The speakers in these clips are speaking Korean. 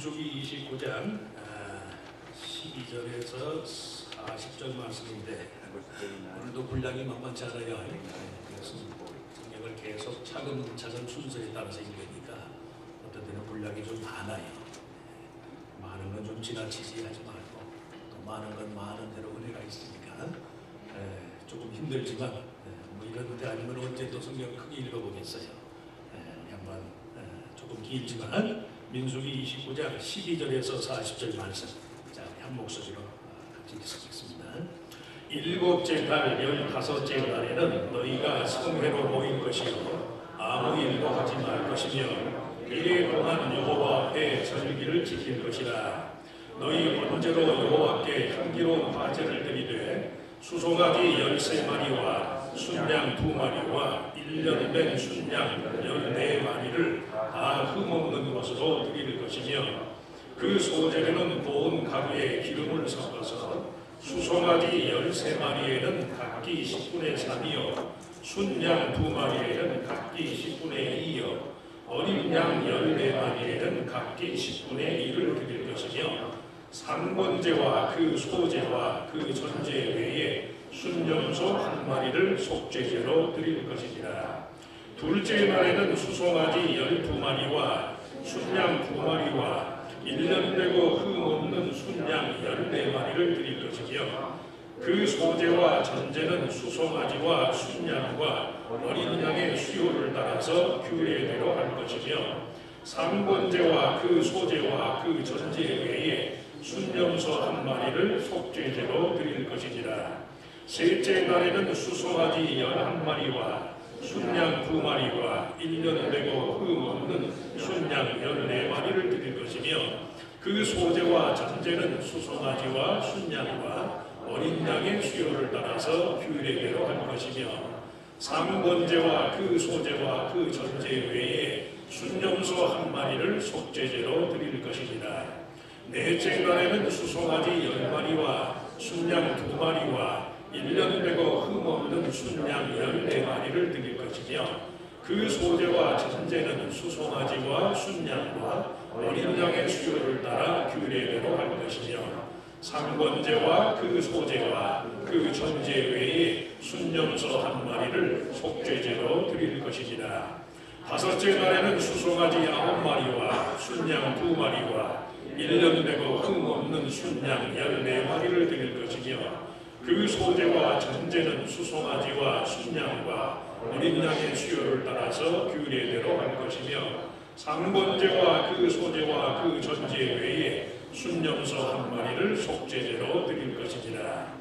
민수기 29장 12절에서 40절 말씀인데 오늘도 분량이 만만치 않아요. 그래서 성경을 계속 차근차근 순서에 따라서 읽으니까 어떤 때는 분량이 좀 많아요. 많은 건 좀 지나치지 하지 말고 또 많은 건 많은 대로 은혜가 있으니까 조금 힘들지만 뭐 이런 때 아니면 언제 또 성경을 크게 읽어보겠어요. 한번 조금 길지만 민수기 29장 12절에서 40절 말씀, 자, 한 목소리로 같이 읽겠습니다. 일곱째 달 15째 날에는 너희가 성회로 모일 것이요 아무 일도 하지 말 것이며 이래 동안 여호와 앞에 절기를 지킬 것이라. 너희 번제로 여호와께 향기로운 화제를 드리되 수송아지 13마리와 순양 2마리와 1년 된 순양 14마리를 다 흠없는 것으로 드릴 것이며 그 소재로는 고운 가루에 기름을 섞어서 수송아지 13마리에는 각기 10분의 3이요 순양 2마리에는 각기 10분의 2요 어린 양 14마리에는 각기 10분의 1을 드릴 것이며 상번제와 그 소제와 그 전제 외에 순염소 1마리를 속죄제로 드릴 것이니라. 둘째 날에는 수송아지 12마리와 순양 2마리와 1년 되고 흠없는 순양 14마리를 드릴 것이며 그 소제와 전제는 수송아지와 순양과 어린 양의 수요를 따라서 규례대로 할 것이며 상번제와 그 소제와 그 전제 외에 순염소 1마리를 속죄제로 드릴 것이니라. 셋째 날에는 수송아지 11마리와 순양 2마리와 1년 되고 흠없는 순양 14마리를 드릴 것이며 그 소제와 전제는 수송아지와 순양과 어린 양의 수요를 따라서 규례대로 할 것이며 상번제와 그 소제와 그 전제 외에 순염소 1마리를 속죄제로 드릴 것이니라. 넷째 날에는 수송아지 10마리와 순양 2마리와 1년 되고 흠없는 순양 14마리를 드릴 것이며 그 소제와 전제는 수송아지와 순양과 어린 양의 수요를 따라 규례대로 할 것이며 상번제와 그 소제와 그 전제 외에 순염소 1마리를 속죄제로 드릴 것이니라. 다섯째 날에는 수송아지 9마리와 순양 2마리와 1년 되고 흠없는 순양 14마리를 드릴 것이며 그 소제와 전제는 수송아지와 순양과 어린 양의 수요를 따라서 규례대로 할 것이며 상번제와 그 소제와 그 전제 외에 순염소 1마리를 속죄제로 드릴 것이니라.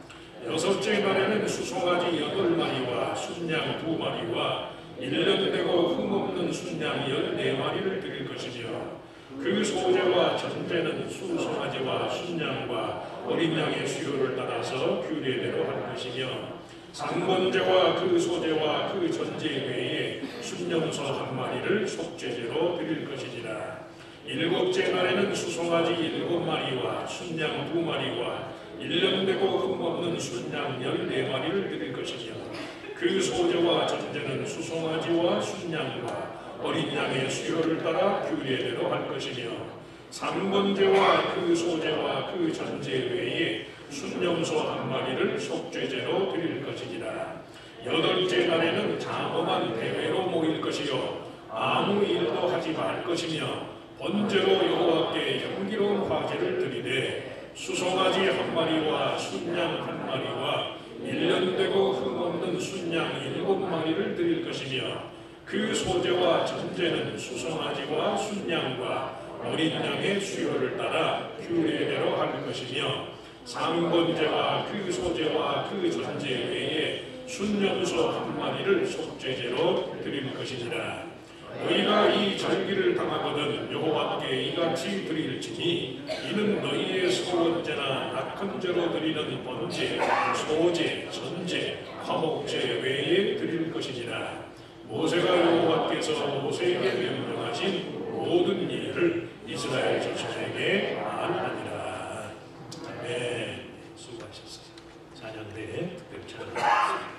여섯째 날에는 수송아지 8마리와 순양 2마리와 1년 되고 흠없는 순양 14마리를 드릴 것이며 그 소제와 전제는 수송아지와 순양과 어린 양의 수요를 따라서 규례대로 할 것이며 상번제와 그 소제와 그 전제 외에 순염소 1마리를 속죄제로 드릴 것이니라. 일곱째 날에는 수송아지 7마리와 순양 2마리와 1년 되고 흠없는 순양 14마리를 드릴 것이며 그 소제와 전제는 수송아지와 순양과 어린 양의 수요를 따라 규례대로 할 것이며 상번제와 그 소제와 그 전제 외에 순염소 1마리를 속죄제로 드릴 것이니라. 여덟째 날에는 장엄한 대회로 모일 것이요 아무 일도 하지 말 것이며 번제로 여호와께 향기로운 화제를 드리되 수송아지 1마리와 순양 1마리와 1년 되고 흠없는 순양 7마리를 드릴 것이며 그 소제와 전제는 수송아지와 순양과 어린 양의 수요를 따라 규례대로 할 것이며 상번제와 그 소제와 그 전제 외에 순염소 1마리를 속죄제로 드릴 것이니라. 너희가 이 절기를 당하거든 여호와께 이같이 드릴지니 이는 너희의 소원제나 낙헌제로 드리는 번제, 소제, 전제, 화목제 외에 드릴 것이니라. 모세가 여호와께서 모세에게 명령하신 모든 일을 이스라엘 자손에게 말하니라. 아멘. 수고하셨어요. 찬양대 특별 찬양.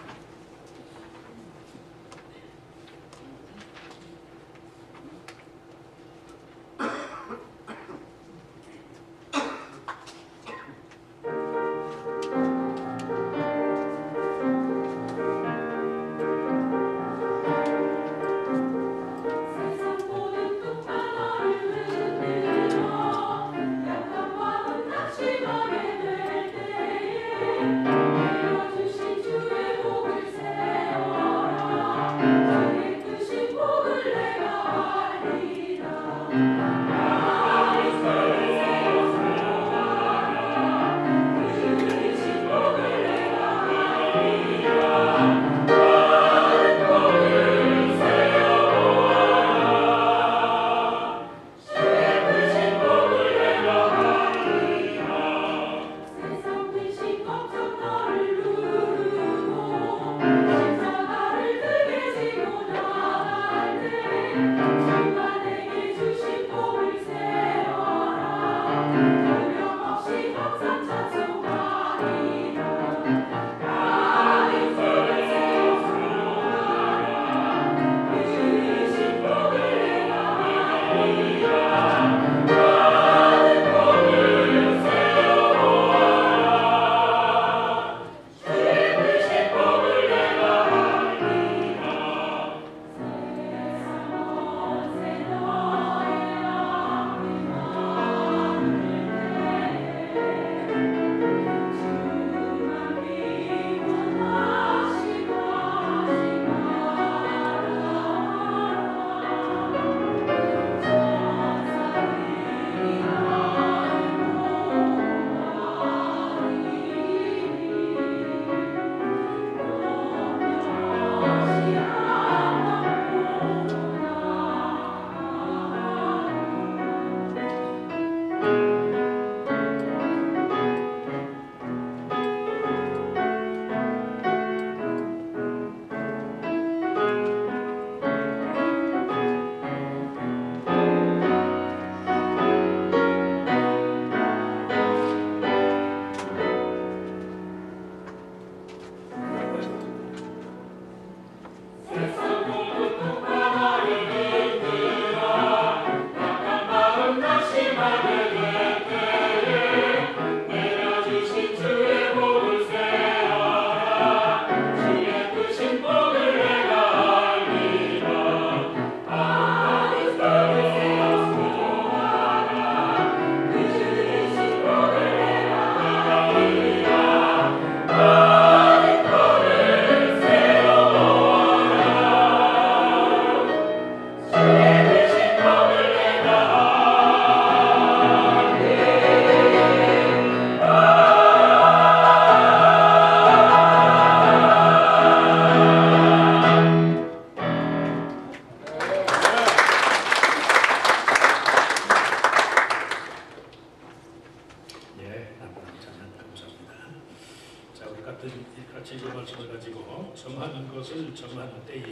말씀을 가지고 정한 것을 정한 때에,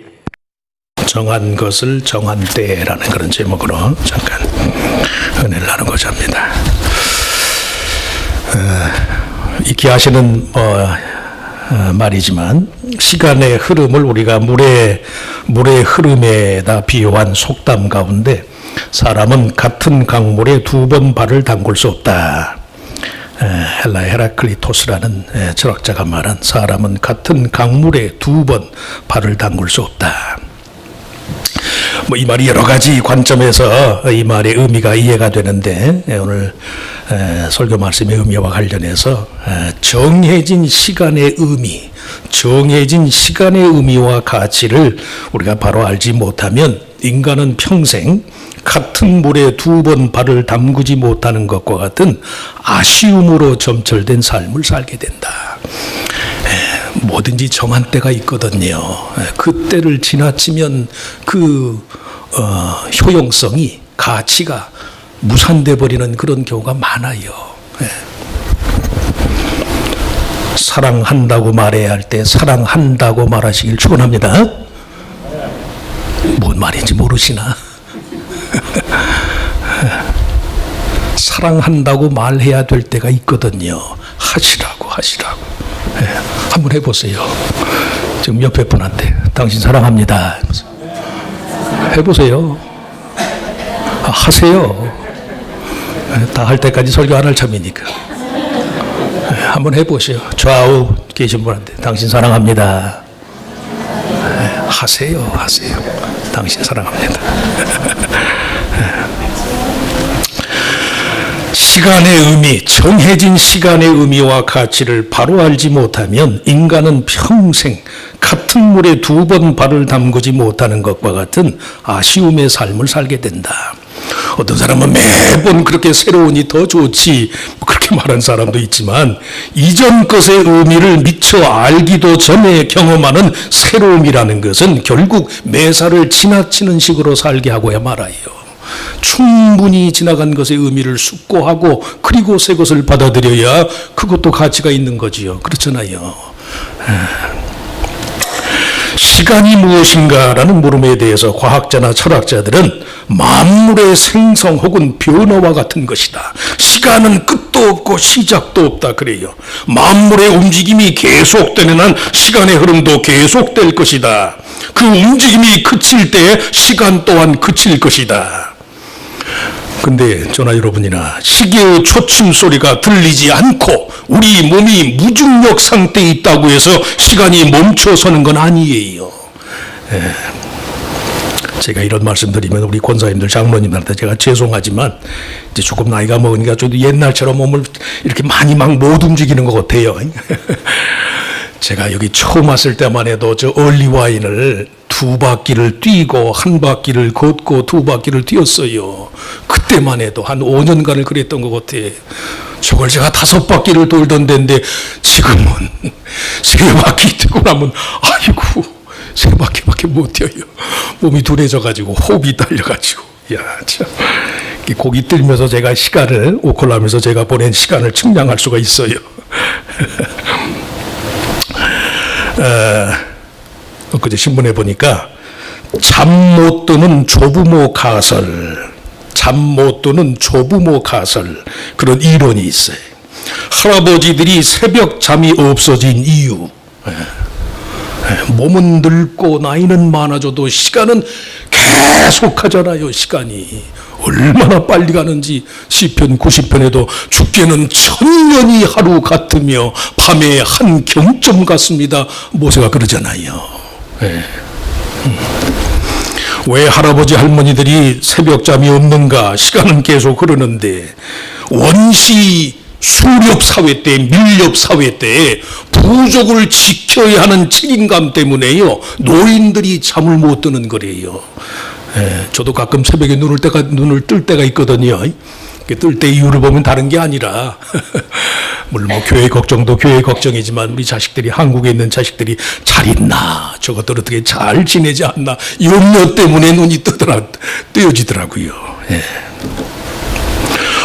정한 것을 정한 때라는 그런 제목으로 잠깐 은혜를 나누고자 합니다. 익히 하시는 말이지만 시간의 흐름을 우리가 물의 흐름에다 비유한 속담 가운데 사람은 같은 강물에 두 번 발을 담글 수 없다. 헬라의 헤라클리토스라는 철학자가 말한 사람은 같은 강물에 두 번 발을 담글 수 없다. 이 말이 여러 가지 관점에서 이 말의 의미가 이해가 되는데 오늘 설교 말씀의 의미와 관련해서 정해진 시간의 의미와 가치를 우리가 바로 알지 못하면 인간은 평생 같은 물에 두 번 발을 담그지 못하는 것과 같은 아쉬움으로 점철된 삶을 살게 된다. 뭐든지 정한 때가 있거든요. 그 때를 지나치면 그 효용성이, 가치가 무산돼 버리는 그런 경우가 많아요. 사랑한다고 말해야 할 때 사랑한다고 말하시길 축원합니다. 뭔 말인지 모르시나? 사랑한다고 말해야 될 때가 있거든요. 하시라고. 한번 해보세요. 지금 옆에 분한테 당신 사랑합니다. 해보세요. 하세요. 다 할 때까지 설교 안 할 참이니까. 한번 해보세요. 좌우 계신 분한테 당신 사랑합니다. 하세요. 당신 사랑합니다. 시간의 의미, 정해진 시간의 의미와 가치를 바로 알지 못하면 인간은 평생 같은 물에 두 번 발을 담그지 못하는 것과 같은 아쉬움의 삶을 살게 된다. 어떤 사람은 매번 그렇게 새로우니 더 좋지 그렇게 말하는 사람도 있지만 이전 것의 의미를 미처 알기도 전에 경험하는 새로움이라는 것은 결국 매사를 지나치는 식으로 살게 하고야 말아요. 충분히 지나간 것의 의미를 숙고하고 그리고 새 것을 받아들여야 그것도 가치가 있는 거지요. 그렇잖아요. 시간이 무엇인가라는 물음에 대해서 과학자나 철학자들은 만물의 생성 혹은 변화와 같은 것이다. 시간은 끝도 없고 시작도 없다 그래요. 만물의 움직임이 계속되는 한 시간의 흐름도 계속될 것이다. 그 움직임이 그칠 때 시간 또한 그칠 것이다. 근데 저나 여러분이나 시계의 초침 소리가 들리지 않고 우리 몸이 무중력 상태에 있다고 해서 시간이 멈춰서는 건 아니에요. 제가 이런 말씀 드리면 우리 권사님들, 장로님들한테 제가 죄송하지만 이제 조금 나이가 먹으니까 저도 옛날처럼 몸을 이렇게 많이 막 못 움직이는 것 같아요. 제가 여기 처음 왔을 때만 해도 저 얼리와인을 2바퀴를 뛰고 1바퀴를 걷고 2바퀴를 뛰었어요. 그때만 해도 한 5년간을 그랬던 것 같아. 저걸 제가 5바퀴를 돌던 데인데 지금은 3바퀴 뛰고 나면 아이고 3바퀴밖에 못 뛰어요. 몸이 둔해져가지고 호흡이 딸려가지고 야 참. 고기 들면서 제가 시간을 오콜라면서 제가 보낸 시간을 측량할 수가 있어요. 그제 신문에 보니까 잠 못 드는 조부모 가설 그런 이론이 있어요. 할아버지들이 새벽 잠이 없어진 이유. 몸은 늙고 나이는 많아져도 시간은 계속 하잖아요. 시간이 얼마나 빨리 가는지 시편 90편에도 주께는 천년이 하루 같으며 밤에 한 경점 같습니다. 모세가 그러잖아요. 왜 할아버지 할머니들이 새벽잠이 없는가? 시간은 계속 흐르는데 원시 수렵 사회 때, 밀렵 사회 때 부족을 지켜야 하는 책임감 때문에요. 노인들이 잠을 못 드는 거래요. 저도 가끔 새벽에 눈을 뜰 때가 있거든요. 뜰 때 이유를 보면 다른 게 아니라 물론 뭐 교회 걱정도 교회 걱정이지만 우리 자식들이, 한국에 있는 자식들이 잘 있나, 저것들 어떻게 잘 지내지 않나, 염려 때문에 눈이 뜨여지더라고요.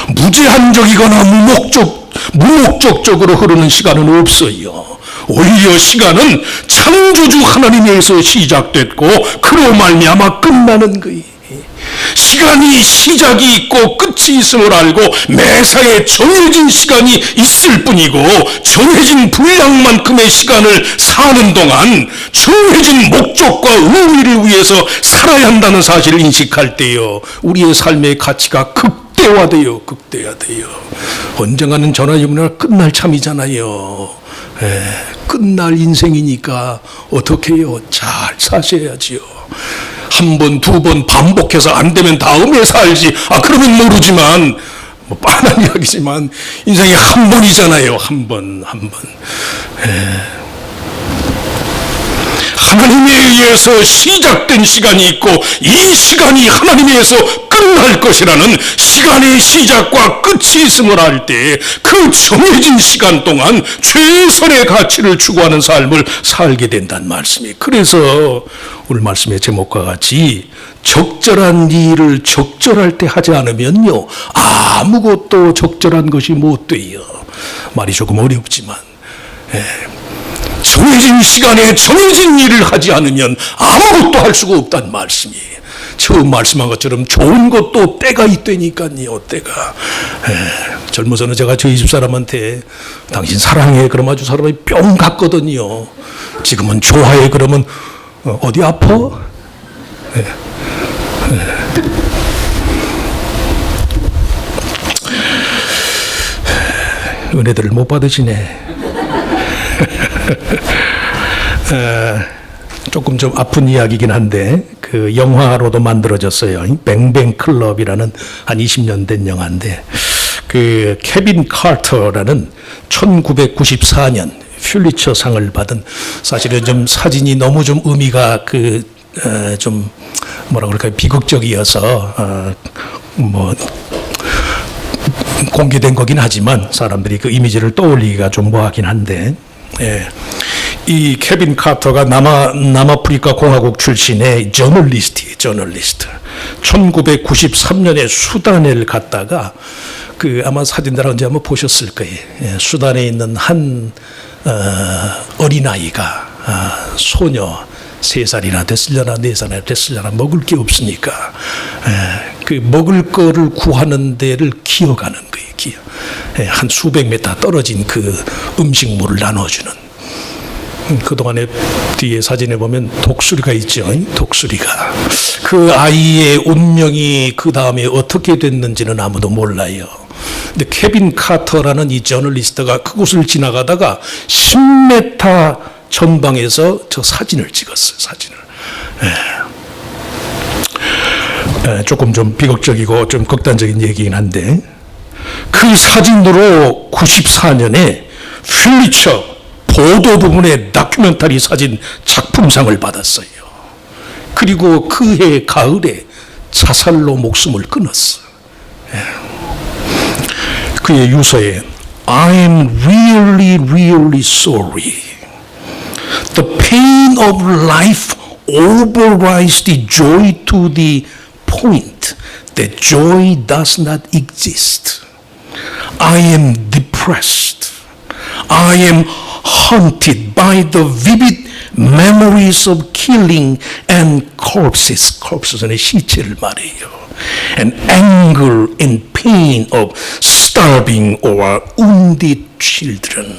무제한적이거나 무목적적으로 흐르는 시간은 없어요. 오히려 시간은 창조주 하나님에서 시작됐고 그로 말미암아 끝나는 거예요. 시간이 시작이 있고 끝이 있음을 알고 매사에 정해진 시간이 있을 뿐이고 정해진 분량만큼의 시간을 사는 동안 정해진 목적과 의미를 위해서 살아야 한다는 사실을 인식할 때요, 우리의 삶의 가치가 극대화돼요. 언젠가는 전화주문이나 끝날 참이잖아요. 끝날 인생이니까 어떻게 해요? 잘 사셔야지요. 한 번, 두 번 반복해서 안 되면 다음에 살지. 그러면 모르지만, 뻔한 이야기지만, 인생이 한 번이잖아요. 한 번. 하나님에 의해서 시작된 시간이 있고, 이 시간이 하나님에 의해서 끝날 것이라는 시간의 시작과 끝이 있음을 알 때, 그 정해진 시간 동안 최선의 가치를 추구하는 삶을 살게 된다는 말씀이에요. 그래서 오늘 말씀의 제목과 같이 적절한 일을 적절할 때 하지 않으면요, 아무것도 적절한 것이 못 돼요. 말이 조금 어렵지만, 정해진 시간에 정해진 일을 하지 않으면 아무것도 할 수가 없다는 말씀이에요. 처음 말씀한 것처럼 좋은 것도 때가 있다니까요. 때가. 젊어서는 제가 저희 집 사람한테 당신 사랑해 그러면 아주 사람이 뿅 갔거든요. 지금은 좋아해 그러면 어디 아파? 은혜들을 못 받으시네. 조금 좀 아픈 이야기긴 한데 그 영화로도 만들어졌어요. 뱅뱅 클럽이라는 한 20년 된 영화인데 그 케빈 카터라는 1994년 퓰리처상을 받은, 사실은 좀 사진이 너무 좀 의미가 좀 뭐라 그럴까요, 비극적이어서 뭐 공개된 거긴 하지만 사람들이 그 이미지를 떠올리기가 좀 뭐하긴 한데, 이 케빈 카터가 남아프리카 공화국 출신의 저널리스트. 1993년에 수단을 갔다가 아마 사진들 언제 한번 보셨을 거예요. 수단에 있는 한 어린아이가 소녀 3살이나 됐으려나 4살이나 됐으려나 먹을 게 없으니까 그 먹을 거를 구하는 데를 기어가는 거예요. 한 수백 미터 떨어진 그 음식물을 나눠주는. 그동안에 뒤에 사진에 보면 독수리가 있죠. 독수리가. 그 아이의 운명이 그 다음에 어떻게 됐는지는 아무도 몰라요. 근데 케빈 카터라는 이 저널리스트가 그곳을 지나가다가 10m 전방에서 저 사진을 찍었어요. 조금 좀 비극적이고 좀 극단적인 얘기긴 한데, 그 사진으로 94년에 퓰리처 보도 부문의 다큐멘터리 사진 작품상을 받았어요. 그리고 그해 가을에 자살로 목숨을 끊었어. 그의 유서에 I am really sorry. The pain of life overrides the joy to the point that joy does not exist. I am depressed. I am haunted by the vivid memories of killing and corpses. corpses는 시체를 말해요. And anger and pain of starving or wounded children.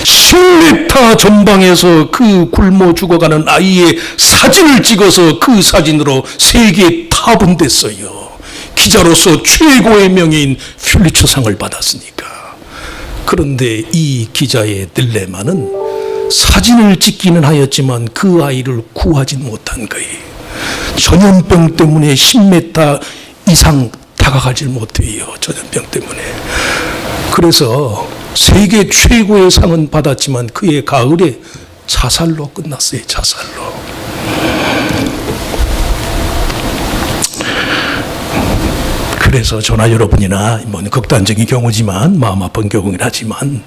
10m 전방에서 그 굶어 죽어가는 아이의 사진을 찍어서 그 사진으로 세계에 타분됐어요. 기자로서 최고의 명예인 퓰리처상을 받았으니까. 그런데 이 기자의 딜레마는 사진을 찍기는 하였지만 그 아이를 구하지 못한 거예요. 전염병 때문에 10m 이상 다가가질 못해요. 전염병 때문에. 그래서 세계 최고의 상은 받았지만 그의 가을에 자살로 끝났어요. 자살로. 그래서 저나 여러분이나 뭐 극단적인 경우지만 마음 아픈 경우긴 하지만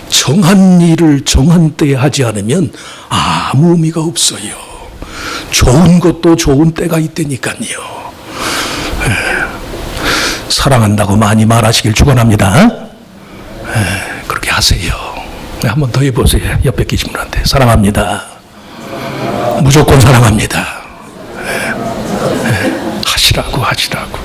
정한 일을 정한 때에 하지 않으면 아무 의미가 없어요. 좋은 것도 좋은 때가 있다니까요. 사랑한다고 많이 말하시길 축원합니다. 그렇게 하세요. 한 번 더 해보세요. 옆에 계신 분한테. 사랑합니다. 무조건 사랑합니다. 하시라고.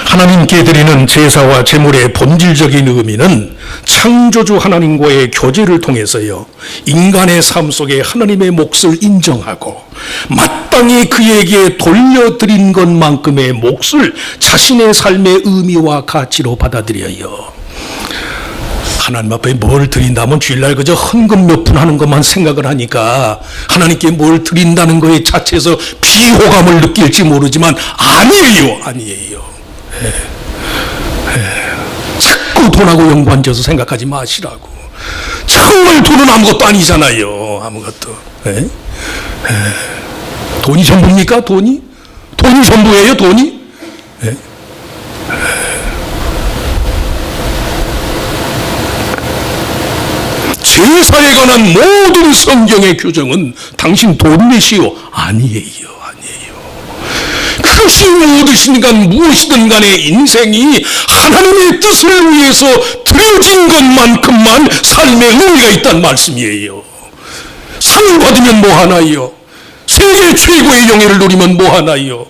하나님께 드리는 제사와 제물의 본질적인 의미는 창조주 하나님과의 교제를 통해서요, 인간의 삶 속에 하나님의 몫을 인정하고 마땅히 그에게 돌려드린 것만큼의 몫을 자신의 삶의 의미와 가치로 받아들여요. 하나님 앞에 뭘 드린다면 주일날 그저 헌금 몇 푼 하는 것만 생각을 하니까 하나님께 뭘 드린다는 거에 자체에서 비호감을 느낄지 모르지만 아니에요. 자꾸 돈하고 연관지어서 생각하지 마시라고. 정말 돈은 아무것도 아니잖아요. 아무것도. 돈이 전부입니까? 돈이 전부예요? 돈이? 제사에 관한 모든 성경의 규정은 당신 돈 내시오. 아니에요. 그것이 무엇이든 간 무엇이든 간에 인생이 하나님의 뜻을 위해서 드려진 것만큼만 삶의 의미가 있다는 말씀이에요. 상을 받으면 뭐하나요? 세계 최고의 영예를 누리면 뭐하나요?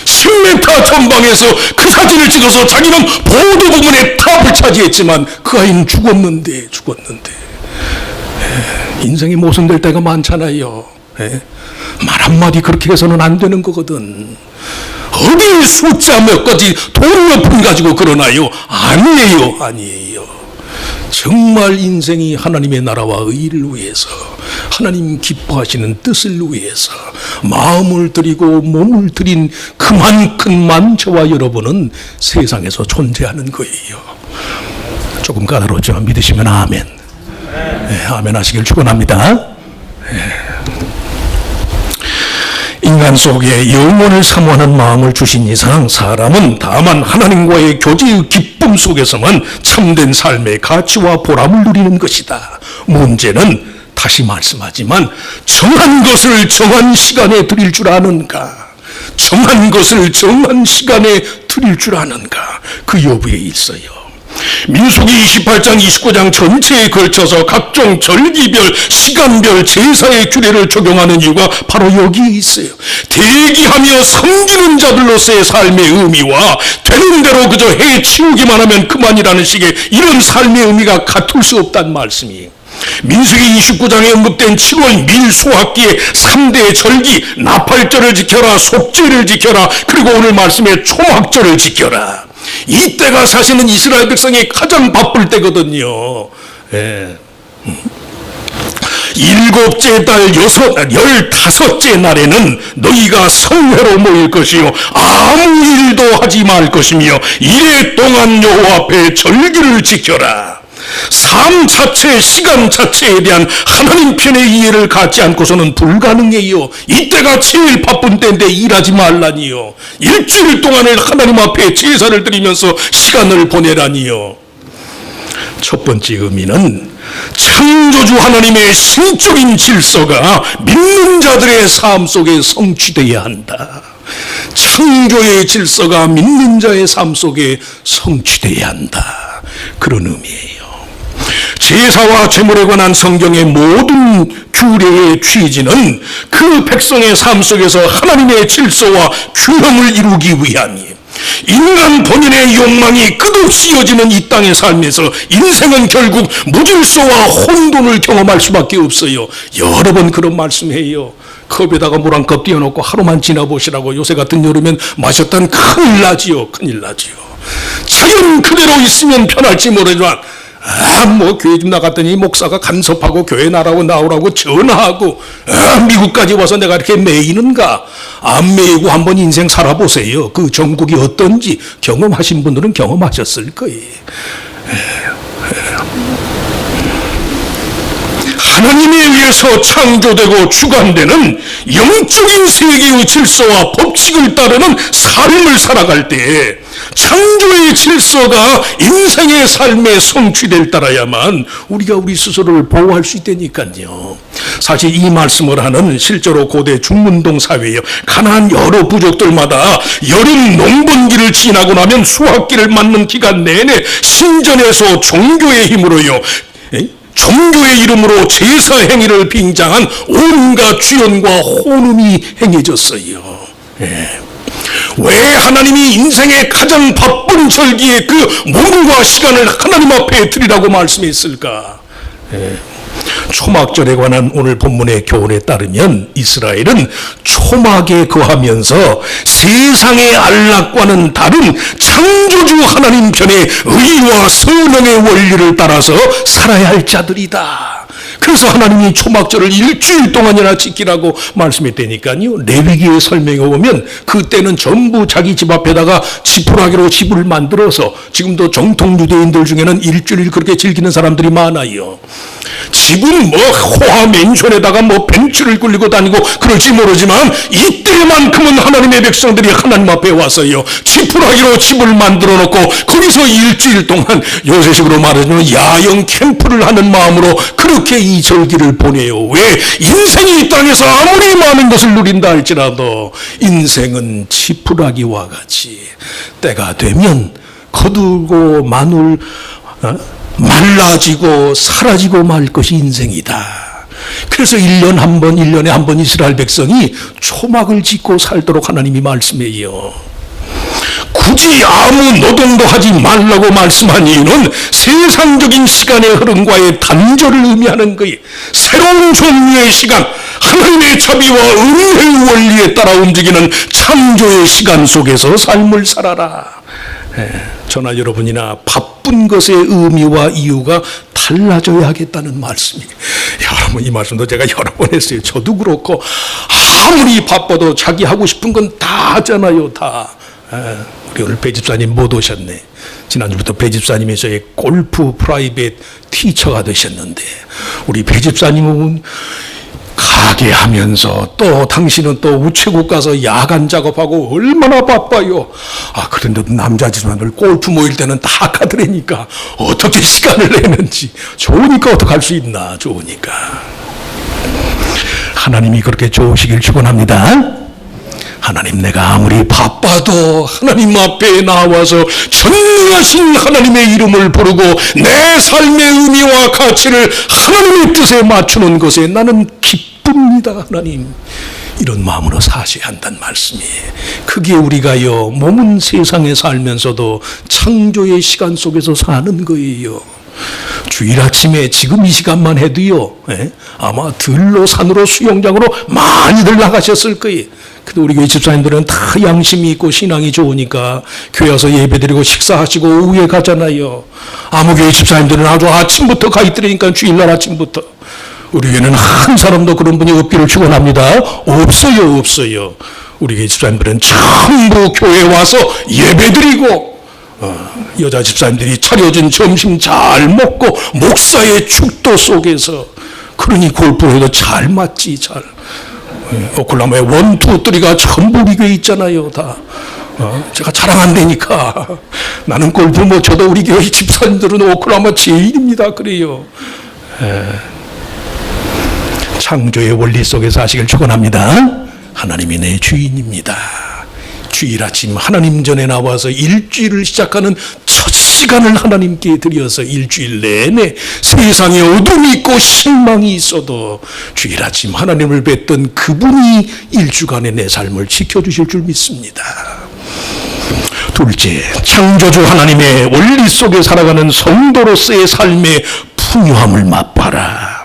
10m 전방에서 그 사진을 찍어서 자기는 보도 부분에 탑을 차지했지만 그 아이는 죽었는데 인생이 모순될 때가 많잖아요. 말 한마디 그렇게 해서는 안 되는 거거든. 어디 숫자 몇 가지 돈 몇 푼 가지고 그러나요? 아니에요. 정말 인생이 하나님의 나라와 의를 위해서, 하나님 기뻐하시는 뜻을 위해서 마음을 드리고 몸을 드린 그만큼만 저와 여러분은 세상에서 존재하는 거예요. 조금 까다롭지만 믿으시면 아멘. 아멘 하시길 축원합니다. 인간 속에 영원을 사모하는 마음을 주신 이상 사람은 다만 하나님과의 교제의 기쁨 속에서만 참된 삶의 가치와 보람을 누리는 것이다. 문제는 다시 말씀하지만 정한 것을 정한 시간에 드릴 줄 아는가? 정한 것을 정한 시간에 드릴 줄 아는가? 그 여부에 있어요. 민수기 28장 29장 전체에 걸쳐서 각종 절기별 시간별 제사의 규례를 적용하는 이유가 바로 여기에 있어요. 대기하며 섬기는 자들로서의 삶의 의미와 되는 대로 그저 해치우기만 하면 그만이라는 식의 이런 삶의 의미가 같을 수 없다는 말씀이에요. 민수기 29장에 언급된 7월 밀수확기의 3대 절기, 나팔절을 지켜라, 속죄를 지켜라, 그리고 오늘 말씀에 초막절을 지켜라. 이때가 사실은 이스라엘 백성이 가장 바쁠 때거든요. 7째 달 15째 날에는 너희가 성회로 모일 것이요 아무 일도 하지 말 것이며 이래 동안 여호와 앞에 절기를 지켜라. 삶 자체, 시간 자체에 대한 하나님 편의 이해를 갖지 않고서는 불가능해요. 이때가 제일 바쁜 때인데 일하지 말라니요. 일주일 동안을 하나님 앞에 제사를 드리면서 시간을 보내라니요. 첫 번째 의미는 창조주 하나님의 신적인 질서가 믿는 자들의 삶 속에 성취되어야 한다. 창조의 질서가 믿는 자의 삶 속에 성취되어야 한다. 그런 의미예요. 제사와 제물에 관한 성경의 모든 규례의 취지는 그 백성의 삶 속에서 하나님의 질서와 균형을 이루기 위함이에요. 인간 본인의 욕망이 끝없이 이어지는 이 땅의 삶에서 인생은 결국 무질서와 혼돈을 경험할 수밖에 없어요. 여러 번 그런 말씀해요. 컵에다가 물 한 컵 띄워놓고 하루만 지나보시라고. 요새 같은 여름엔 마셨다는 큰일 나지요. 자연 그대로 있으면 편할지 모르지만 교회 좀 나갔더니 목사가 간섭하고 교회 나오라고 전화하고 미국까지 와서 내가 이렇게 매이는가? 안 매이고 한번 인생 살아보세요. 그 전국이 어떤지 경험하신 분들은 경험하셨을 거예요. 하나님에 의해서 창조되고 주관되는 영적인 세계의 질서와 법칙을 따르는 삶을 살아갈 때 창조의 질서가 인생의 삶에 성취될 따라야만 우리가 우리 스스로를 보호할 수 있다니까요. 사실 이 말씀을 하는 실제로 고대 중문동 사회에 가난한 여러 부족들마다 여름 농번기를 지나고 나면 수확기를 맞는 기간 내내 신전에서 종교의 힘으로요, 종교의 이름으로 제사 행위를 빙장한 온갖 주연과 혼음이 행해졌어요. 왜 하나님이 인생의 가장 바쁜 절기에 그 몸과 시간을 하나님 앞에 드리라고 말씀했을까? 초막절에 관한 오늘 본문의 교훈에 따르면 이스라엘은 초막에 거하면서 세상의 안락과는 다른 창조주 하나님 편의 의와 성령의 원리를 따라서 살아야 할 자들이다. 그래서 하나님이 초막절을 일주일 동안이나 지키라고 말씀했다니까요. 레위기에 설명해 보면 그때는 전부 자기 집 앞에다가 지푸라기로 집을 만들어서, 지금도 정통 유대인들 중에는 일주일 그렇게 즐기는 사람들이 많아요. 집은 뭐 호화 맨션에다가 뭐 벤츠를 끌고 다니고 그럴지 모르지만 이때만큼은 하나님의 백성들이 하나님 앞에 와서요, 지푸라기로 집을 만들어 놓고 거기서 일주일 동안 요새식으로 말하자면 야영 캠프를 하는 마음으로 그렇게 이 절기를 보내요. 왜? 인생이 이 땅에서 아무리 많은 것을 누린다 할지라도 인생은 지푸라기와 같이 때가 되면 거두고 마눌, 말라지고 사라지고 말 것이 인생이다. 그래서 1년에 한 번 이스라엘 백성이 초막을 짓고 살도록 하나님이 말씀해요. 굳이 아무 노동도 하지 말라고 말씀한 이유는 세상적인 시간의 흐름과의 단절을 의미하는 거예요. 새로운 종류의 시간, 하나님의 자비와 은혜의 원리에 따라 움직이는 창조의 시간 속에서 삶을 살아라. 저나 여러분이나 바쁜 것의 의미와 이유가 달라져야 하겠다는 말씀이에요. 여러분, 이 말씀도 제가 여러 번 했어요. 저도 그렇고 아무리 바빠도 자기 하고 싶은 건 다 하잖아요. 다. 우리 오늘 배 집사님 못 오셨네. 지난주부터 배 집사님이 저희 골프 프라이빗 티처가 되셨는데, 우리 배 집사님은 가게 하면서 또 당신은 또 우체국 가서 야간 작업하고 얼마나 바빠요. 그런데도 남자지만 골프 모일 때는 다 가더라니까 어떻게 시간을 내는지. 좋으니까 어떻게 할 수 있나. 좋으니까. 하나님이 그렇게 좋으시길 축원합니다. 하나님, 내가 아무리 바빠도 하나님 앞에 나와서 전능하신 하나님의 이름을 부르고 내 삶의 의미와 가치를 하나님의 뜻에 맞추는 것에 나는 기쁩니다. 하나님, 이런 마음으로 사셔야 한다는 말씀이에요. 그게 우리가요, 몸은 세상에 살면서도 창조의 시간 속에서 사는 거예요. 주일 아침에 지금 이 시간만 해도요, 아마 들로 산으로 수영장으로 많이들 나가셨을 거예요. 근데 우리 교회 집사님들은 다 양심이 있고 신앙이 좋으니까 교회 와서 예배드리고 식사하시고 오후에 가잖아요. 아무 교회 집사님들은 아주 아침부터 가 있더라니까, 주일날 아침부터. 우리 교회는 한 사람도 그런 분이 없기를 축원합니다. 없어요. 우리 교회 집사님들은 전부 교회에 와서 예배드리고, 여자 집사님들이 차려진 점심 잘 먹고 목사의 축도 속에서, 그러니 골프에도 잘 맞지. 잘. 오클라호마에 1, 2, 3가 전부 우리 교회 있잖아요. 다. 제가 자랑 안 되니까. 나는 골프 못 쳐도 우리 교회 집사님들은 오클라호마 제일입니다. 그래요. 창조의 원리 속에서 하시길 축원합니다. 하나님이 내 주인입니다. 주일 아침 하나님 전에 나와서 일주일을 시작하는 첫 시간을 하나님께 드려서 일주일 내내 세상에 어둠이 있고 실망이 있어도 주일 아침 하나님을 뵀던 그분이 일주간의 내 삶을 지켜주실 줄 믿습니다. 둘째, 창조주 하나님의 원리 속에 살아가는 성도로서의 삶의 풍요함을 맛봐라.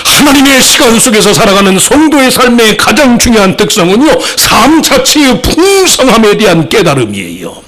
하나님의 시간 속에서 살아가는 성도의 삶의 가장 중요한 특성은요, 삶 자체의 풍성함에 대한 깨달음이에요.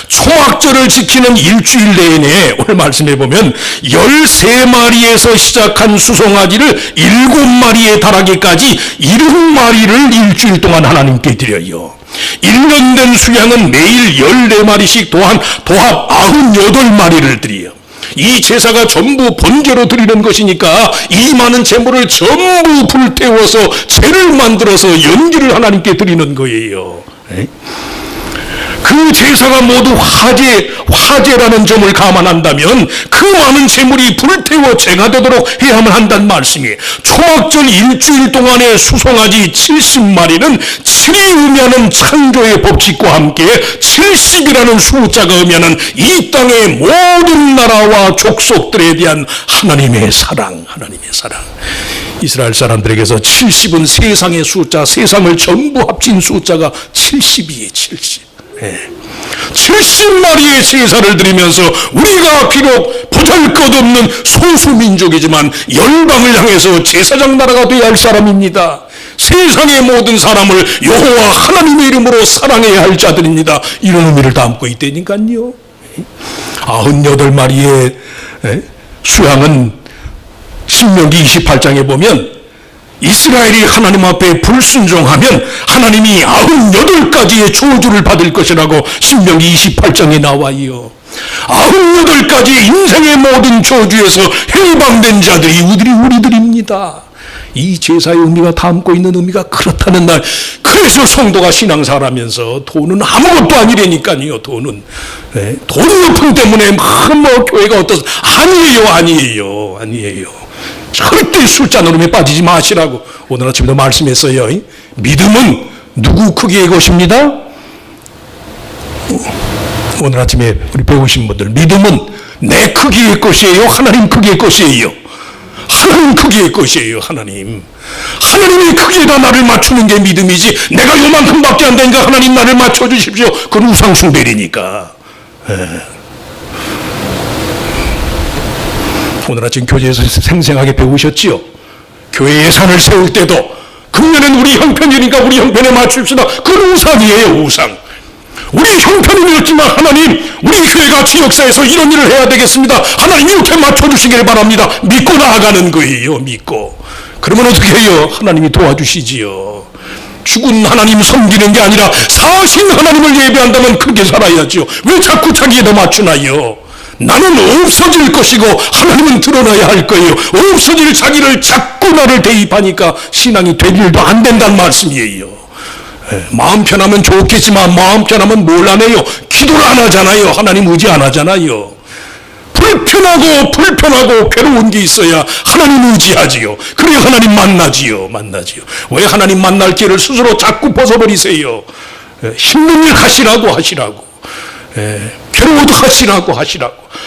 초막절을 지키는 일주일 내내 오늘 말씀해 보면 13마리에서 시작한 수송아지를 7마리에 달하기까지 70마리를 일주일 동안 하나님께 드려요. 1년 된 수양은 매일 14마리씩 또한 도합 98마리를 드려요. 이 제사가 전부 번제로 드리는 것이니까 이 많은 제물을 전부 불태워서 제를 만들어서 연기를 하나님께 드리는 거예요. 그 제사가 모두 화제라는 점을 감안한다면 그 많은 제물이 불태워 제가 되도록 해야만 한다는 말씀이에요. 초막절 일주일 동안의 수송아지 70마리는 7이 의미하는 창조의 법칙과 함께 70이라는 숫자가 의미하는 이 땅의 모든 나라와 족속들에 대한 하나님의 사랑. 이스라엘 사람들에게서 70은 세상의 숫자, 세상을 전부 합친 숫자가 70이에요. 70. 70마리의 제사를 드리면서 우리가 비록 보잘것없는 소수민족이지만 열방을 향해서 제사장 나라가 되어야 할 사람입니다. 세상의 모든 사람을 여호와 하나님의 이름으로 사랑해야 할 자들입니다. 이런 의미를 담고 있다니까요. 98마리의 수양은 신명기 28장에 보면 이스라엘이 하나님 앞에 불순종하면 하나님이 98가지의 저주를 받을 것이라고 신명기 28장에 나와요. 98가지 인생의 모든 저주에서 해방된 자들이 우리들입니다. 이 제사의 의미가 담고 있는 의미가 그렇다는 날, 그래서 성도가 신앙생활하면서 돈은 아무것도 아니라니까요. 돈은 돈 높음 때문에 뭐 교회가 어떠서 아니에요. 절대 숫자 노름에 빠지지 마시라고 오늘 아침에도 말씀했어요. 믿음은 누구 크기의 것입니다? 오늘 아침에 우리 배우신 분들, 믿음은 내 크기의 것이에요? 하나님 크기의 것이에요? 하나님 크기의 것이에요. 하나님의 크기에다 나를 맞추는 게 믿음이지, 내가 요만큼밖에 안 되니까 하나님 나를 맞춰주십시오, 그건 우상숭배니까. 오늘 아침 교재에서 생생하게 배우셨지요? 교회 예산을 세울 때도 금년엔 우리 형편이니까 우리 형편에 맞춥시다. 그건 우상이에요. 우상. 우리 형편이었지만 하나님, 우리 교회가 지역사에서 이런 일을 해야 되겠습니다, 하나님 이렇게 맞춰주시길 바랍니다. 믿고 나아가는 거예요. 믿고. 그러면 어떻게 해요? 하나님이 도와주시지요. 죽은 하나님 섬기는 게 아니라 사신 하나님을 예배한다면 그렇게 살아야죠. 왜 자꾸 자기에다 맞추나요? 나는 없어질 것이고 하나님은 드러나야 할 거예요. 없어질 자기를 자꾸 나를 대입하니까 신앙이 될 일도 안 된다는 말씀이에요. 마음 편하면 좋겠지만 마음 편하면 뭘 안 해요? 기도를 안 하잖아요. 하나님 의지 안 하잖아요. 불편하고 괴로운 게 있어야 하나님 의지하지요. 그래야 하나님 만나지요. 왜 하나님 만날 길을 스스로 자꾸 벗어버리세요? 힘든 일 하시라고. 괴로워도 하시라고.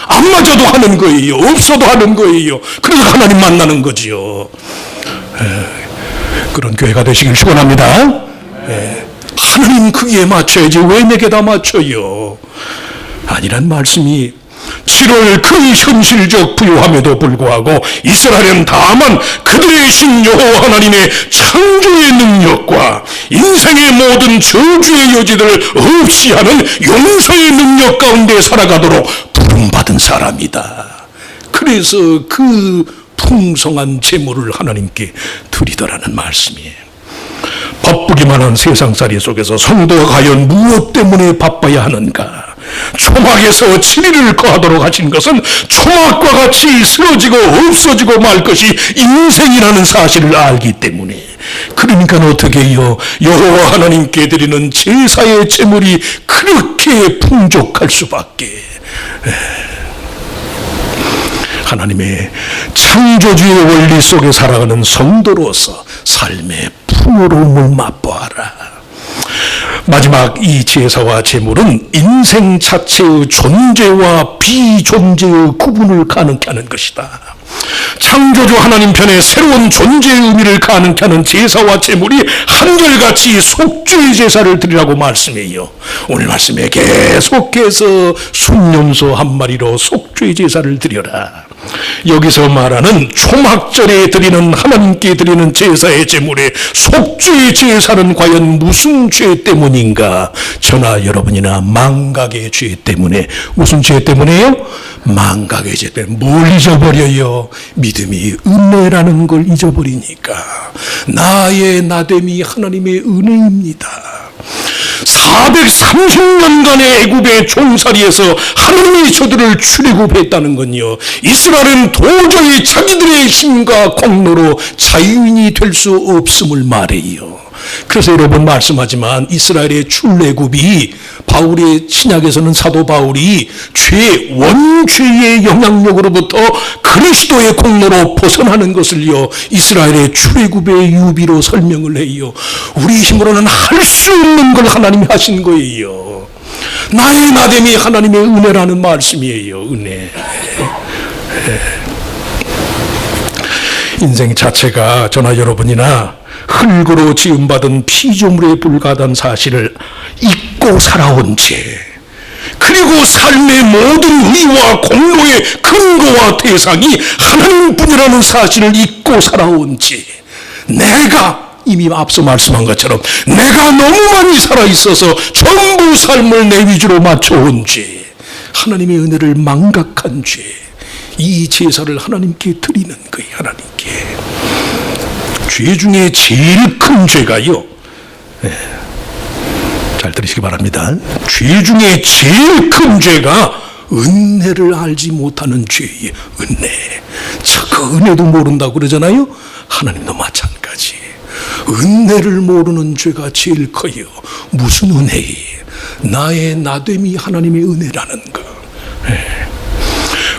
안 맞아도 하는 거예요. 없어도 하는 거예요. 그래서 하나님 만나는 거지요. 그런 교회가 되시길 축원합니다. 하나님 크기에 맞춰야지 왜 내게다 맞춰요? 아니란 말씀이, 7월 그 현실적 부유함에도 불구하고 이스라엘은 다만 그들의 신 여호와 하나님의 창조의 능력과 인생의 모든 저주의 여지들을 없이 하는 용서의 능력 가운데 살아가도록 부름받은 사람이다. 그래서 그 풍성한 재물을 하나님께 드리더라는 말씀이에요. 바쁘기만 한 세상살이 속에서 성도가 과연 무엇 때문에 바빠야 하는가? 초막에서 7일을 거하도록 하신 것은 초막과 같이 쓰러지고 없어지고 말 것이 인생이라는 사실을 알기 때문에. 그러니까 어떻게 해요? 여호와 하나님께 드리는 제사의 제물이 그렇게 풍족할 수밖에. 하나님의 창조주의 원리 속에 살아가는 성도로서 삶의 풍요로움을 맛보아라. 마지막 이 제사와 제물은 인생 자체의 존재와 비존재의 구분을 가능케 하는 것이다. 창조주 하나님 편에 새로운 존재의 의미를 가능케 하는 제사와 제물이 한결같이 속죄의 제사를 드리라고 말씀해요. 오늘 말씀에 계속해서 순염소 한 마리로 속죄의 제사를 드려라. 여기서 말하는 초막절에 드리는, 하나님께 드리는 제사의 제물의 속죄의 제사는 과연 무슨 죄 때문인가? 저나 여러분이나 망각의 죄 때문에. 무슨 죄 때문에요? 망각의 죄 때문에. 뭘 잊어버려요? 믿음이 은혜라는 걸 잊어버리니까. 나의 나됨이 하나님의 은혜입니다. 430년간의 애굽의 종살이에서 하나님이 저들을 출애굽했다는 건요, 이스라엘은 도저히 자기들의 힘과 공로로 자유인이 될 수 없음을 말해요. 그래서 여러 번 말씀하지만 이스라엘의 출애굽이 바울의 신약에서는 사도 바울이 원죄의 영향력으로부터 그리스도의 공로로 벗어나는 것을요 이스라엘의 출애굽의 유비로 설명을 해요. 우리 힘으로는 할 수 없는 걸 하나님이 하신 거예요. 나의 나됨이 하나님의 은혜라는 말씀이에요. 은혜. 인생 자체가 저나 여러분이나 흙으로 지음받은 피조물에 불과하다는 사실을 잊고 살아온 죄, 그리고 삶의 모든 의와 공로의 근거와 대상이 하나님뿐이라는 사실을 잊고 살아온 죄, 내가 이미 앞서 말씀한 것처럼 내가 너무 많이 살아있어서 전부 삶을 내 위주로 맞춰온 죄, 하나님의 은혜를 망각한 죄, 이 제사를 하나님께 드리는 거예요. 하나님께. 죄 중에 제일 큰 죄가요, 잘 들으시기 바랍니다. 죄 중에 제일 큰 죄가 은혜를 알지 못하는 죄예요. 은혜. 그 은혜도 모른다고 그러잖아요. 하나님도 마찬가지. 은혜를 모르는 죄가 제일 커요. 무슨 은혜예요? 나의 나됨이 하나님의 은혜라는 거.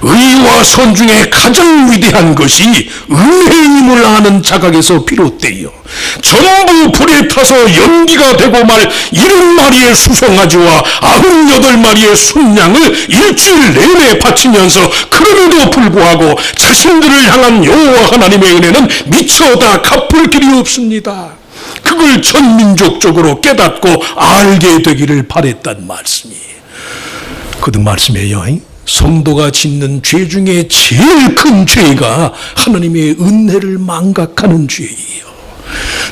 의와 선 중에 가장 위대한 것이 은혜임을 아는 자각에서 비롯돼요. 전부 불에 타서 연기가 되고 말 70마리의 수송아지와 98마리의 순양을 일주일 내내 바치면서 그럼에도 불구하고 자신들을 향한 여호와 하나님의 은혜는 미처 다 갚을 길이 없습니다. 그걸 전 민족적으로 깨닫고 알게 되기를 바랬단 말씀이에요. 거듭 말씀이에요. 성도가 짓는 죄 중에 제일 큰 죄가 하나님의 은혜를 망각하는 죄예요.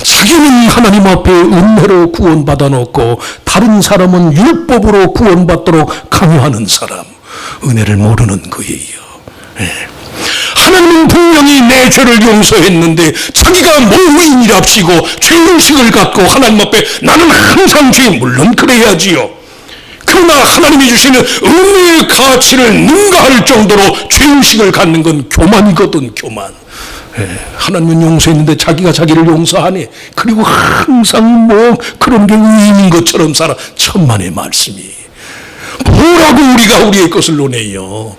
자기는 하나님 앞에 은혜로 구원받아 놓고 다른 사람은 율법으로 구원받도록 강요하는 사람, 은혜를 모르는 거예요. 하나님은 분명히 내 죄를 용서했는데 자기가 모의인이랍시고 죄의식을 갖고 하나님 앞에 나는 항상 죄, 물론 그래야지요. 그러나 하나님이 주시는 은혜의 가치를 능가할 정도로 죄의식을 갖는 건 교만이거든, 교만. 하나님은 용서했는데 자기가 자기를 용서하네. 그리고 항상 그런 게 의인인 것처럼 살아. 천만의 말씀이. 뭐라고 우리가 우리의 것을 논해요.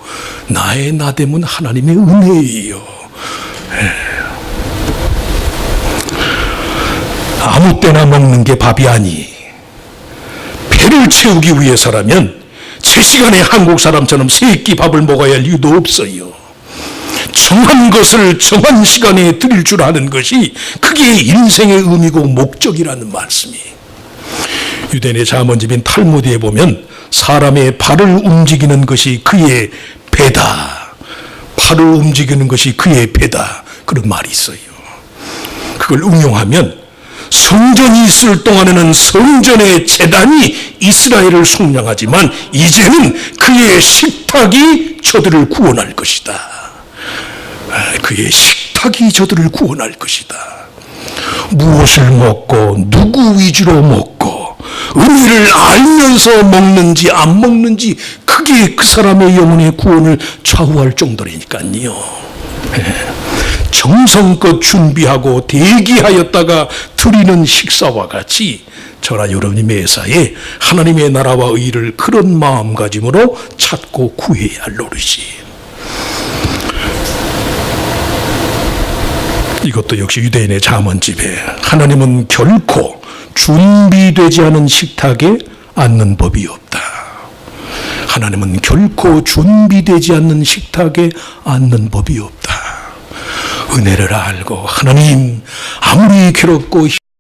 나의 나됨은 하나님의 은혜예요. 아무 때나 먹는 게 밥이 아니. 배를 채우기 위해서라면 제 시간에 한국 사람처럼 세 끼 밥을 먹어야 할 이유도 없어요. 정한 것을 정한 시간에 드릴 줄 아는 것이 그게 인생의 의미고 목적이라는 말씀이. 유대인의 자문집인 탈무드에 보면 사람의 발을 움직이는 것이 그의 배다. 발을 움직이는 것이 그의 배다. 그런 말이 있어요. 그걸 응용하면 성전이 있을 동안에는 성전의 제단이 이스라엘을 속량하지만 이제는 그의 식탁이 저들을 구원할 것이다. 그의 식탁이 저들을 구원할 것이다. 무엇을 먹고 누구 위주로 먹고 은혜를 알면서 먹는지 안 먹는지 그게 그 사람의 영혼의 구원을 좌우할 정도라니까요. 정성껏 준비하고 대기하였다가 드리는 식사와 같이 저나 여러분이 매사에 하나님의 나라와 의를 그런 마음가짐으로 찾고 구해야 할 노릇이. 이것도 역시 유대인의 잠언집에 하나님은 결코 준비되지 않은 식탁에 앉는 법이 없다. 하나님은 결코 준비되지 않는 식탁에 앉는 법이 없다. 은혜를 알고 하나님 아무리 괴롭고